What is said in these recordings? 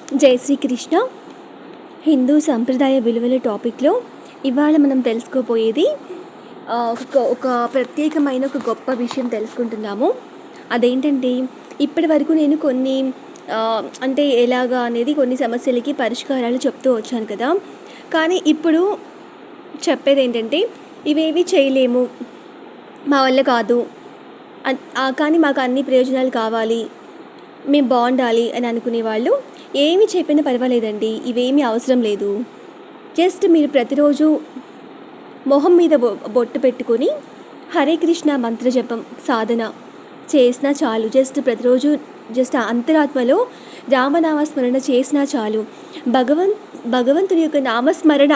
జై శ్రీకృష్ణ. హిందూ సంప్రదాయ విలువల టాపిక్లో ఇవాళ మనం తెలుసుకోపోయేది ఒక ప్రత్యేకమైన ఒక గొప్ప విషయం తెలుసుకుంటున్నాము. అదేంటంటే, ఇప్పటి వరకు నేను కొన్ని అంటే ఎలాగా అనేది కొన్ని సమస్యలకి పరిష్కారాలు చెప్తూ వచ్చాను కదా. కానీ ఇప్పుడు చెప్పేది ఏంటంటే, ఇవేవి చేయలేము, మా వల్ల కాదు, కానీ మాకు అన్ని ప్రయోజనాలు కావాలి, మేము బాగుండాలి అని అనుకునే వాళ్ళు ఏమి చెప్పినా పర్వాలేదండి, ఇవేమీ అవసరం లేదు. జస్ట్ మీరు ప్రతిరోజు మొహం మీద బొట్టు పెట్టుకొని హరే కృష్ణ మంత్ర జపం సాధన చేసినా చాలు. ప్రతిరోజు అంతరాత్మలో రామనామస్మరణ చేసినా చాలు. భగవంతుని యొక్క నామస్మరణ,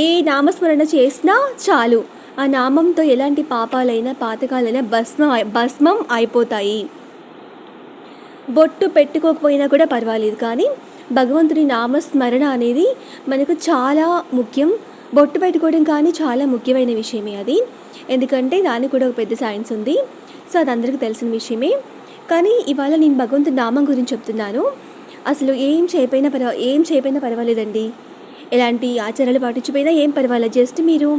ఏ నామస్మరణ చేసినా చాలు. ఆ నామంతో ఎలాంటి పాపాలైనా పాతకాలైనా భస్మం అయిపోతాయి. బొట్టు పెట్టుకోకపోయినా కూడా పర్వాలేదు, కానీ భగవంతుని నామస్మరణ అనేది మనకు చాలా ముఖ్యం. బొట్టు పెట్టుకోవడం కానీ చాలా ముఖ్యమైన విషయమే అది, ఎందుకంటే దానికి కూడా ఒక పెద్ద సైన్స్ ఉంది. సో అది అందరికీ తెలిసిన విషయమే. కానీ ఇవాళ నేను భగవంతుని నామం గురించి చెప్తున్నాను. అసలు ఏం చేయకపోయినా పర్వాలేదండి, ఎలాంటి ఆచారాలు పాటించిపోయినా ఏం పర్వాలేదు. జస్ట్ మీరు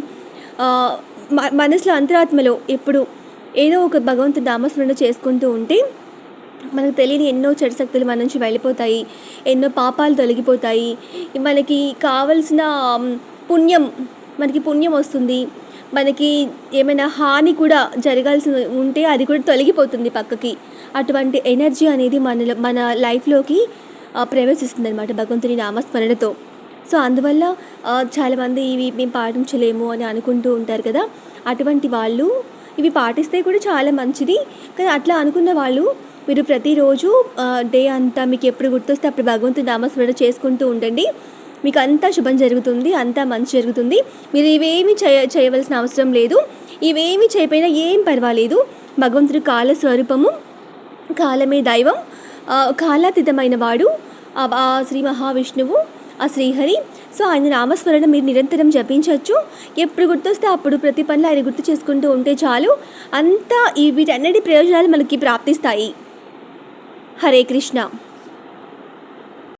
మనసులో అంతరాత్మలో ఎప్పుడు ఏదో ఒక భగవంతుని నామస్మరణ చేసుకుంటూ ఉంటే మనకు తెలియని ఎన్నో చెడు శక్తులు మన నుంచి వెళ్ళిపోతాయి, ఎన్నో పాపాలు తొలగిపోతాయి, మనకి కావలసిన పుణ్యం వస్తుంది. మనకి ఏమైనా హాని కూడా జరగాల్సి ఉంటే అది కూడా తొలగిపోతుంది పక్కకి. అటువంటి ఎనర్జీ అనేది మన లైఫ్లోకి ప్రవేశిస్తుంది అనమాట భగవంతుని నామస్మరణతో. సో అందువల్ల చాలామంది ఇవి మేము పాటించలేము అని అనుకుంటూ ఉంటారు కదా. అటువంటి వాళ్ళు ఇవి పాటిస్తే కూడా చాలా మంచిది. కానీ అట్లా అనుకున్న వాళ్ళు మీరు ప్రతిరోజు డే అంతా మీకు ఎప్పుడు గుర్తొస్తే అప్పుడు భగవంతుని నామస్మరణ చేసుకుంటూ ఉండండి. మీకు అంతా శుభం జరుగుతుంది, అంతా మంచి జరుగుతుంది. మీరు ఇవేమీ చేయవలసిన అవసరం లేదు. ఇవేమీ చేయకపోయినా ఏం పర్వాలేదు. భగవంతుడు కాల స్వరూపము, కాలమే దైవం, కాలాతీతమైన వాడు ఆ శ్రీ మహావిష్ణువు, ఆ శ్రీహరి. సో ఆయన నామస్మరణ మీరు నిరంతరం జపించవచ్చు. ఎప్పుడు గుర్తొస్తే అప్పుడు ప్రతి పనిలో ఆయన గుర్తు చేసుకుంటూ ఉంటే చాలు. అంతా వీటన్నిటి ప్రయోజనాలు మనకి ప్రాప్తిస్తాయి. హరే కృష్ణ.